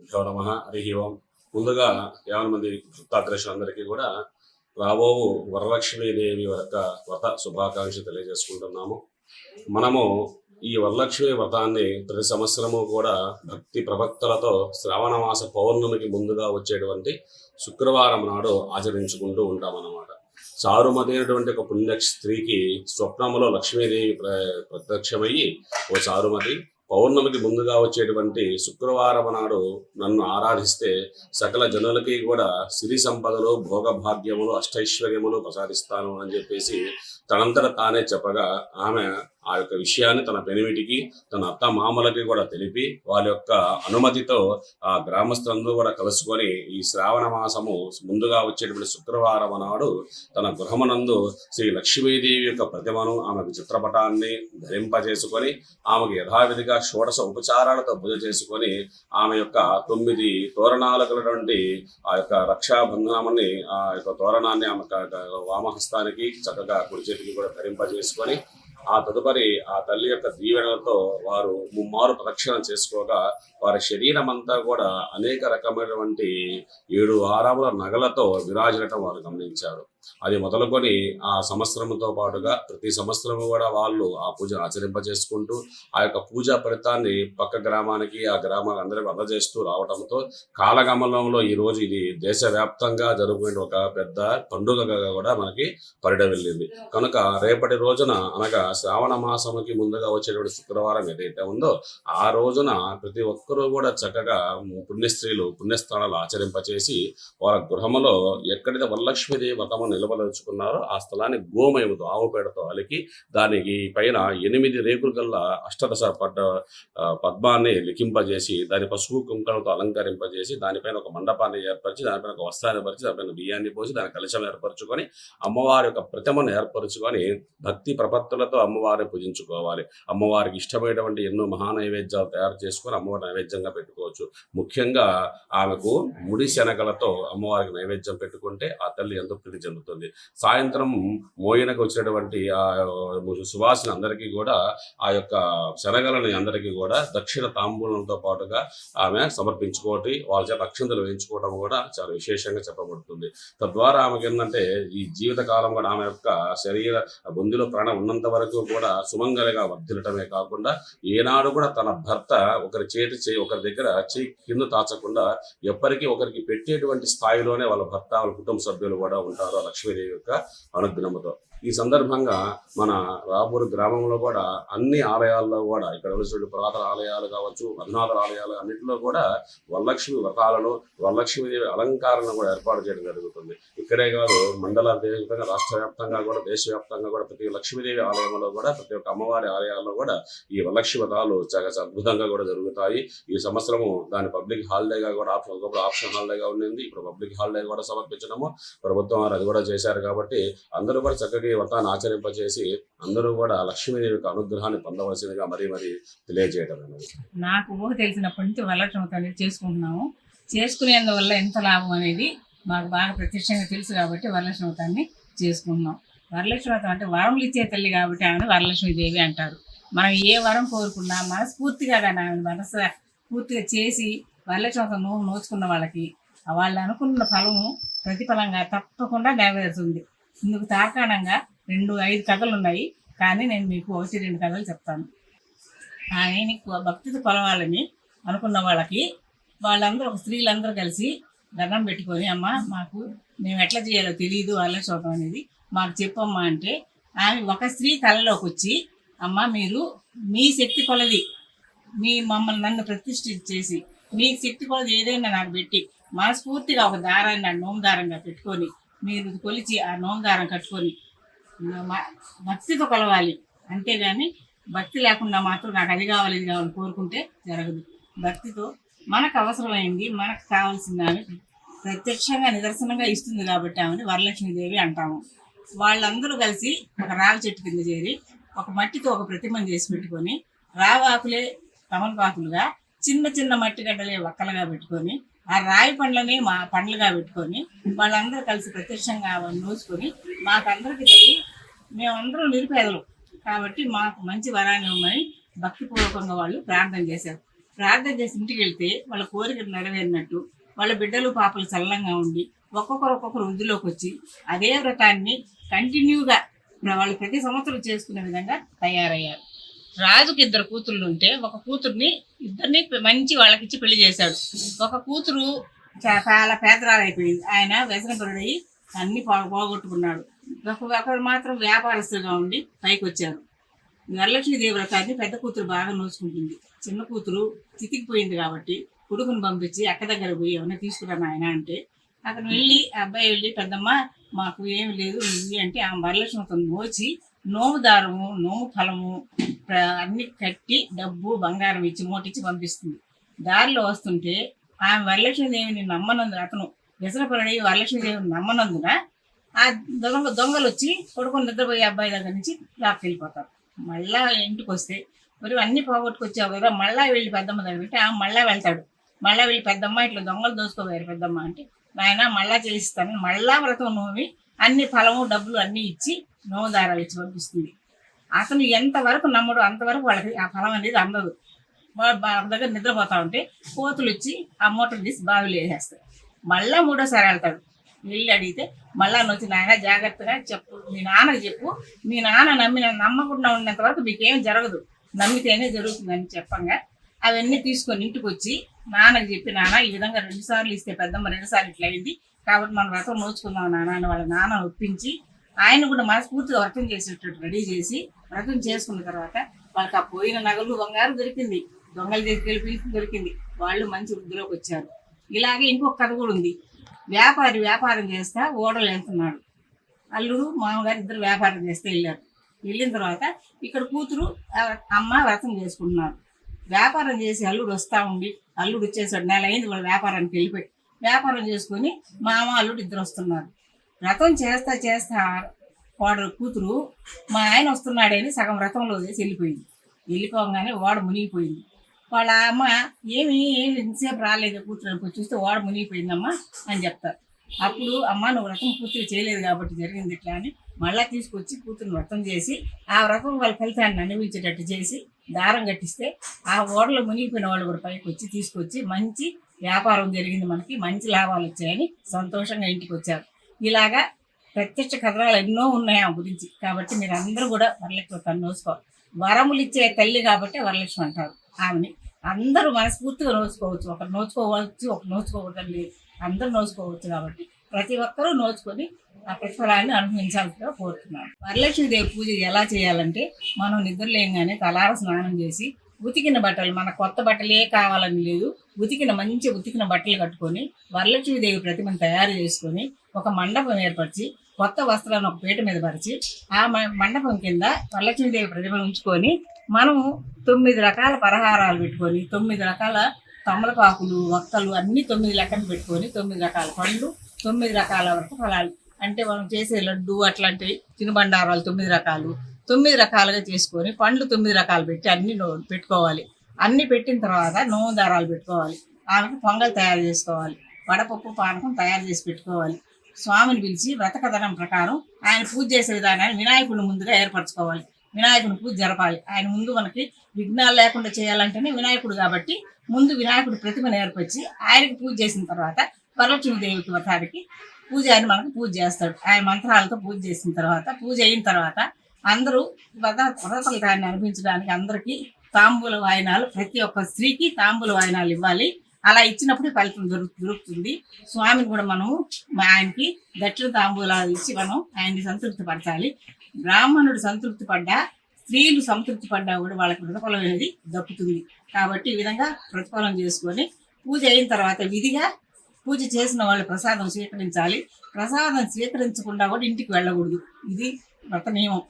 గురుభ్యో నమః. హరి ఓం. ముందుగా 50 మంది భక్తాగ్రేషులందరికీ కూడా రాబో వరలక్ష్మీదేవి యొక్క వ్రత శుభాకాంక్షలు తెలియజేసుకుంటున్నాము. మనము ఈ వరలక్ష్మి వ్రతాన్ని ప్రతి సంవత్సరము కూడా భక్తి ప్రవక్తలతో శ్రావణ మాస పౌర్ణమికి ముందుగా వచ్చేటువంటి శుక్రవారం నాడు ఆచరించుకుంటూ ఉంటామన్నమాట. చారుమతి అయినటువంటి ఒక పుణ్య స్త్రీకి స్వప్నంలో లక్ష్మీదేవి ప్రత్యక్షమయ్యి, ఓ చారుమతి, పౌర్ణమికి ముందుగా వచ్చేటువంటి శుక్రవారం నాడు నన్ను ఆరాధిస్తే సకల జనులకి కూడా సిరి సంపదలు, భోగభాగ్యములు, అష్టైశ్వర్యములు ప్రసాదిస్తాను అని చెప్పేసి తనంతట తానే చెప్పగా ఆమె ఆ యొక్క విషయాన్ని తన పెనిమిటికి, తన అత్త మామలకి కూడా తెలిపి వాళ్ళ యొక్క అనుమతితో ఆ గ్రామస్తులందరూ కూడా కలుసుకొని ఈ శ్రావణ మాసము ముందుగా వచ్చేటువంటి శుక్రవారం నాడు తన గృహమునందు శ్రీ లక్ష్మీదేవి యొక్క ప్రతిమను, ఆమెకు చిత్రపటాన్ని ధరింపజేసుకొని ఆమెకు యథావిధిగా షోడశ ఉపచారాలతో పూజ చేసుకొని ఆమె యొక్క 9 తోరణాలు కలిగినటువంటి ఆ యొక్క రక్షాబంధనాన్ని, ఆ యొక్క తోరణాన్ని ఆమె వామహస్తానికి చక్కగా కుడి చేతికి కూడా ధరింపజేసుకొని ఆ తదుపరి ఆ తల్లి యొక్క దీవెనలతో వారు ముమ్మారు ప్రదక్షిణ చేసుకోగా వారి శరీరం అంతా కూడా అనేక రకమైనటువంటి 7 వారముల నగలతో విరాజిల్లటం వారు గమనించారు. అది మొదలుకొని ఆ సంవత్సరంతో పాటుగా ప్రతి సంవత్సరము కూడా వాళ్ళు ఆ పూజను ఆచరింపజేసుకుంటూ ఆ యొక్క పూజా ఫలితాన్ని పక్క గ్రామానికి, ఆ గ్రామానికి అందరికీ అందజేస్తూ రావడంతో కాలగమనంలో ఈ రోజు ఇది దేశవ్యాప్తంగా జరుగుతున్న ఒక పెద్ద పండుగగా కూడా మనకి పరిడవిల్లింది. కనుక రేపటి రోజున అనగా శ్రావణ మాసంకి ముందుగా వచ్చేటువంటి శుక్రవారం ఏదైతే ఉందో ఆ రోజున ప్రతి ఒక్కరూ కూడా చక్కగా పుణ్యస్త్రీలు పుణ్యస్థానాలు ఆచరింపచేసి వారి గృహములో ఎక్కడైతే వరలక్ష్మీదేవి వ్రతము నిలబదలుచుకున్నారో ఆ స్థలాన్ని గోమయముతో, ఆవు పేడతో అలికి దానికి పైన 8 రేకులు గల్లా అష్టదశ పద్మాన్ని లిఖింపజేసి దాని పసుపు కుంకుమతో అలంకరింపజేసి దానిపైన ఒక మండపాన్ని ఏర్పరిచి దానిపైన ఒక వస్త్రాన్ని పరిచి దానిపైన బియ్యాన్ని పోసి దాని కలశం ఏర్పరచుకొని అమ్మవారి యొక్క ప్రతిమను ఏర్పరచుకొని భక్తి ప్రపత్తులతో అమ్మవారిని పూజించుకోవాలి. అమ్మవారికి ఇష్టమైనటువంటి ఎన్నో మహానైవేద్యాలు తయారు చేసుకొని అమ్మవారి నైవేద్యంగా పెట్టుకోవచ్చు. ముఖ్యంగా ఆమెకు ముడి శనగలతో అమ్మవారికి నైవేద్యం పెట్టుకుంటే ఆ తల్లి ఎంతో ప్రీతి చెందుతుంది. సాయంత్రం మోయనకు వచ్చినటువంటి ఆ సువాసన అందరికీ కూడా ఆ యొక్క శనగలని అందరికీ కూడా దక్షిణ తాంబూలంతో పాటుగా ఆమె సమర్పించుకోవటం, వాళ్ళ చేత అక్షంతలు వేయించుకోవడం కూడా చాలా విశేషంగా చెప్పబడుతుంది. తద్వారా ఆమెకి ఏంటంటే ఈ జీవితకాలం కూడా ఆమె యొక్క శరీర బొందిలో ప్రాణం ఉన్నంత వరకు కూడా సుమంగళిగా వర్ధిల్లటమే కాకుండా ఏనాడు కూడా తన భర్త ఒకరి ఒకరి దగ్గర చేయి కింద తాచకుండా ఎప్పటికీ ఒకరికి పెట్టేటువంటి స్థాయిలోనే వాళ్ళ భర్త, వాళ్ళ కుటుంబ సభ్యులు కూడా ఉంటారు లక్ష్మీదేవి యొక్క అనుగ్రహంతో. ఈ సందర్భంగా మన రాబూరు గ్రామంలో కూడా అన్ని ఆలయాల్లో కూడా ఇక్కడ ఉన్న పురాతన ఆలయాలు కావచ్చు, అధునాతన ఆలయాలు అన్నింటిలో కూడా వరలక్ష్మి వ్రతాలను, వరలక్ష్మీదేవి అలంకారాలను కూడా ఏర్పాటు చేయడం జరుగుతుంది. ఇక్కడే కాదు, మండల దేశంగా, రాష్ట్ర వ్యాప్తంగా కూడా, దేశవ్యాప్తంగా కూడా ప్రతి లక్ష్మీదేవి ఆలయంలో కూడా, ప్రతి ఒక్క అమ్మవారి ఆలయాల్లో కూడా ఈ వరలక్ష్మి వ్రతాలు చాలా అద్భుతంగా కూడా జరుగుతాయి. ఈ సంవత్సరము దాని పబ్లిక్ హాలిడేగా కూడా ఆప్షన్ హాలిడేగా ఉండింది. ఇప్పుడు పబ్లిక్ హాలిడే కూడా సమర్పించడము ప్రభుత్వం వారు అది కూడా చేశారు. కాబట్టి అందరూ కూడా చక్కగా వ్రతాన్ని ఆచరింపచేసి అందరూ కూడా లక్ష్మీదేవి యొక్క అనుగ్రహాన్ని పొందవలసిందిగా మరీ తెలియజేయడం అనేది. నాకు ఊహ తెలిసినప్పటి నుంచి వరలక్ష్మి వ్రతం అనేది చేసుకుంటున్నాము. చేసుకునేందువల్ల ఎంత లాభం అనేది మాకు బాగా ప్రత్యక్షంగా తెలుసు కాబట్టి వరలక్ష్మి వ్రతాన్ని చేసుకుంటున్నాం. వరలక్ష్మి వ్రతం అంటే వరములు ఇచ్చే తల్లి కాబట్టి ఆమెను వరలక్ష్మీదేవి అంటారు. మనం ఏ వరం కోరుకున్నా మనస్ఫూర్తిగా కానీ ఆమెను పూర్తిగా చేసి వరలక్ష్మి వ్రతం నోచుకున్న వాళ్ళకి వాళ్ళు అనుకున్న ఫలము ప్రతిఫలంగా తప్పకుండా నెరవేరుతుంది. ఇందుకు తార్కాణంగా 5 కథలు ఉన్నాయి, కానీ నేను మీకు 1-2 కథలు చెప్తాను. ఆయన్ని భక్తితో కొలవాలని అనుకున్న వాళ్ళకి వాళ్ళందరూ, ఒక స్త్రీలందరూ కలిసి దండం పెట్టుకొని, అమ్మ మాకు మేము ఎట్లా చేయాలో తెలియదు వరలక్ష్మి వ్రతం అనేది మాకు చెప్పమ్మా అంటే, ఆమె ఒక స్త్రీ కళలోకి వచ్చి, అమ్మ మీరు మీ శక్తి కొలది నన్ను ప్రతిష్ఠించేసి మీ శక్తి కొలది ఏదైనా నాకు పెట్టి మనస్ఫూర్తిగా ఒక దారాన్ని నాకు నోమదారంగా పెట్టుకొని మీరు కొలిచి ఆ నోమదారం కట్టుకొని భక్తితో కొలవాలి. అంతేగాని భక్తి లేకుండా మాత్రం నాకు అది కావాలి ఇది కావాలని కోరుకుంటే జరగదు. భక్తితో మనకు అవసరమైంది, మనకు కావాల్సింది ప్రత్యక్షంగా నిదర్శనంగా ఇస్తుంది కాబట్టి ఆమెను వరలక్ష్మీదేవి అంటాము. వాళ్ళందరూ కలిసి ఒక రావి చెట్టు కింద చేరి ఒక మట్టితో ఒక ప్రతిమను చేసి పెట్టుకొని రావాకులే తమలపాకులుగా, చిన్న చిన్న మట్టి గడ్డలే వక్కలుగా పెట్టుకొని ఆ రాయి పండ్లని మా పండ్లుగా పెట్టుకొని వాళ్ళందరూ కలిసి ప్రత్యక్షంగా నోచుకొని మాకందరికి తెలియ మేమందరం నిరుపేదలు కాబట్టి మాకు మంచి వరాన్ని ఇవ్వమని భక్తిపూర్వకంగా వాళ్ళు ప్రార్థన చేశారు. ప్రార్థన చేసి ఇంటికి వెళ్తే వాళ్ళ కోరికలు నెరవేరినట్టు, వాళ్ళ బిడ్డలు పాపలు చల్లంగా ఉండి ఒక్కొక్కరు వృద్ధిలోకి వచ్చి అదే వ్రతాన్ని కంటిన్యూగా వాళ్ళు ప్రతి సంవత్సరం చేసుకునే విధంగా తయారయ్యారు. రాజుకి 2 కూతుళ్ళు ఉంటే ఒక కూతుర్ని ఇద్దరిని మంచి వాళ్ళకిచ్చి పెళ్లి చేశాడు. ఒక కూతురు చాలా పేదరాలైపోయింది. ఆయన వ్యసనపరుడయి అన్ని పోగొట్టుకున్నాడు. ఒకరు మాత్రం వ్యాపారస్తులుగా ఉండి పైకి వచ్చారు. వరలక్ష్మీదేవి వ్రతాన్ని పెద్ద కూతురు బాగా నోచుకుంటుంది. చిన్న కూతురు చితికిపోయింది కాబట్టి కొడుకుని పంపించి అక్క దగ్గర పోయి ఏమన్నా తీసుకురాను ఆయన అంటే అతను వెళ్ళి అబ్బాయి వెళ్ళి పెద్దమ్మ మాకు ఏమి లేదు ఇవి అంటే ఆమె వరలక్ష్మితో నోచి నోము దారము నోము ఫలము అన్ని కట్టి డబ్బు బంగారం ఇచ్చి మూటిచ్చి పంపిస్తుంది. దారిలో వస్తుంటే ఆమె వరలక్ష్మీదేవిని నమ్మనందున అతను వ్యసనపరుడై వరలక్ష్మీదేవిని నమ్మనందున ఆ దొంగలు వచ్చి కొడుకుని నిద్రపోయే అబ్బాయి దగ్గర నుంచి లాక్కెళ్ళిపోతారు. మళ్ళా ఇంటికి వస్తే మరి అన్ని పోగొట్టుకొచ్చావు కదా, మళ్ళా వెళ్ళి పెద్దమ్మ దగ్గర అంటే ఆమె మళ్ళా వెళ్తాడు. మళ్ళా వెళ్ళి పెద్దమ్మ ఇట్లా దొంగలు దోసుకోపోయారు పెద్దమ్మ అంటే నాయన మళ్ళా చేయిస్తాను మళ్ళా వ్రతం నోమి అన్ని ఫలము డబ్బులు అన్నీ ఇచ్చి నోదారాలు ఇచ్చి పంపిస్తుంది. అతను ఎంతవరకు నమ్మడు అంతవరకు వాళ్ళకి ఆ ఫలం అనేది అందదు. దగ్గర నిద్రపోతా ఉంటే కోతులు వచ్చి ఆ మూటలు తీసి బావిలో వేసేస్తాయి. మళ్ళా 3వసారి వెళ్తాడు. వెళ్ళి అడిగితే మళ్ళా వచ్చి నాయన జాగ్రత్తగా చెప్పు, మీ నాన్నకి చెప్పు, మీ నాన్న నమ్మకుండా ఉన్నంత వరకు మీకేం జరగదు, నమ్మితేనే జరుగుతుందని చెప్పంగా అవన్నీ తీసుకొని ఇంటికి వచ్చి నాన్నకి చెప్పి నాన్న ఈ విధంగా 2 సార్లు ఇస్తే పెద్దమ్మ 2 సార్లు ఇట్లా అయింది కాబట్టి మనం వ్రతం నోచుకుందాం నాన్న అని వాళ్ళ నాన్న ఒప్పించి ఆయన కూడా మనస్ఫూర్తిగా వ్రతం చేసేటట్టు రెడీ చేసి వ్రతం చేసుకున్న తర్వాత వాళ్ళకి ఆ పోయిన నగలు బంగారు దొరికింది, దొంగలు తీసుకెళ్ళి దొరికింది, వాళ్ళు మంచి వృద్ధిలోకి వచ్చారు. ఇలాగే ఇంకొక కథ కూడా ఉంది. వ్యాపారం చేస్తా ఓడలు వెళ్తున్నాడు. అల్లుడు మామగారు ఇద్దరు వ్యాపారం చేస్తే వెళ్ళారు. వెళ్ళిన తర్వాత ఇక్కడ కూతురు అమ్మ వ్రతం చేసుకుంటున్నారు. వ్యాపారం చేసి అల్లుడు వస్తూ ఉండి అల్లుడు వచ్చేసాడు. 1 నెల అయింది వాళ్ళు వ్యాపారానికి వెళ్ళిపోయి వ్యాపారం చేసుకొని మామ అల్లుడు ఇద్దరు వస్తున్నారు. వ్రతం చేస్తా కూతురు మా ఆయన వస్తున్నాడని సగం వ్రతంలో చేసి వెళ్ళిపోయింది. వెళ్ళిపోగానే ఓడ మునిగిపోయింది. వాళ్ళ అమ్మ ఏమి ఇంతసేపు రాలేదు కూతురు అనుకో చూస్తే ఓడ మునిగిపోయిందమ్మా అని చెప్తారు. అప్పుడు అమ్మ నువ్వు వ్రతం పూర్తిగా చేయలేదు కాబట్టి జరిగింది ఇట్లా అని మళ్ళీ తీసుకొచ్చి కూతురుని వ్రతం చేసి ఆ వ్రతం వాళ్ళ ఫలితాన్ని అనుభవించేటట్టు చేసి దారం కట్టిస్తే ఆ ఓడలో మునిగిపోయిన వాళ్ళు కూడా పైకి వచ్చి తీసుకొచ్చి మంచి వ్యాపారం జరిగింది, మనకి మంచి లాభాలు వచ్చాయని సంతోషంగా ఇంటికి వచ్చారు. ఇలాగా ప్రత్యక్ష కథనాలు ఎన్నో ఉన్నాయి ఆ గురించి. కాబట్టి మీరు అందరూ కూడా వరలక్ష్మి వ్రతాన్ని నోచుకోవాలి. వరములు ఇచ్చే తల్లి కాబట్టి వరలక్ష్మి అంటారు ఆమెని. అందరూ మనస్ఫూర్తిగా నోచుకోవచ్చు. ఒకరు నోచుకోవచ్చు ఒకరు నోచుకోవద్దని లేదు, అందరూ నోచుకోవచ్చు. కాబట్టి ప్రతి ఒక్కరూ నోచుకొని ఆ ప్రతిఫలాన్ని అనుభవించాల్సిగా కోరుతున్నాను. వరలక్ష్మీదేవి పూజ ఎలా చేయాలంటే మనం నిద్రలేయంగానే తలార స్నానం చేసి ఉతికిన బట్టలు, మన కొత్త బట్టలే కావాలని లేదు, ఉతికిన బట్టలు కట్టుకొని వరలక్ష్మీదేవి ప్రతిమను తయారు చేసుకొని ఒక మండపం ఏర్పరిచి కొత్త వస్త్రాలను ఒక పీట మీద పరిచి ఆ మండపం కింద వరలక్ష్మీదేవి ప్రతిమను ఉంచుకొని మనము 9 రకాల పలహారాలు పెట్టుకొని 9 రకాల తమలపాకులు వక్కలు అన్ని 9 లెక్కన పెట్టుకొని 9 రకాల పండ్లు 9 రకాల వరకు ఫలాలు అంటే మనం చేసే లడ్డు అట్లాంటి తినుబండారాలు 9 రకాలు 9 రకాలుగా చేసుకొని పండ్లు 9 రకాలు పెట్టి అన్ని పెట్టుకోవాలి. అన్ని పెట్టిన తర్వాత నోము దారాలు పెట్టుకోవాలి. ఆమెకు పొంగల్ తయారు చేసుకోవాలి. వడపప్పు పానకం తయారు చేసి పెట్టుకోవాలి. స్వామిని పిలిచి వ్రత కథనం ప్రకారం ఆయన పూజ చేసే విధానాన్ని వినాయకుడిని ముందుగా ఏర్పరచుకోవాలి. వినాయకుని పూజ జరపాలి. ఆయన ముందు మనకి విఘ్నాలు లేకుండా చేయాలంటేనే వినాయకుడు కాబట్టి ముందు వినాయకుడి ప్రతిమను ఏర్పరిచి ఆయనకి పూజ చేసిన తర్వాత వరలక్ష్మీదేవికి వ్రతానికి పూజారి మనకు పూజ చేస్తాడు. ఆయన మంత్రాలతో పూజ చేసిన తర్వాత పూజ అయిన తర్వాత అందరూ వ్రతాన్ని అనిపించడానికి అందరికీ తాంబూల వాయనాలు, ప్రతి ఒక్క స్త్రీకి తాంబూల వాయనాలు ఇవ్వాలి. అలా ఇచ్చినప్పుడు ఫలితం దొరుకుతుంది. స్వామిని కూడా మనము ఆయనకి దక్షిణ తాంబూలాలు ఇచ్చి మనం ఆయన్ని సంతృప్తి పరచాలి. బ్రాహ్మణుడు సంతృప్తి పడ్డా స్త్రీలు సంతృప్తి పడ్డా కూడా వాళ్ళకి ప్రతిఫలం అనేది దక్కుతుంది. కాబట్టి ఈ విధంగా ప్రతిఫలం చేసుకొని పూజ అయిన తర్వాత విధిగా పూజ చేసిన వాళ్ళు ప్రసాదం స్వీకరించాలి. ప్రసాదం స్వీకరించకుండా కూడా ఇంటికి వెళ్ళకూడదు. ఇది వ్రత నియమం.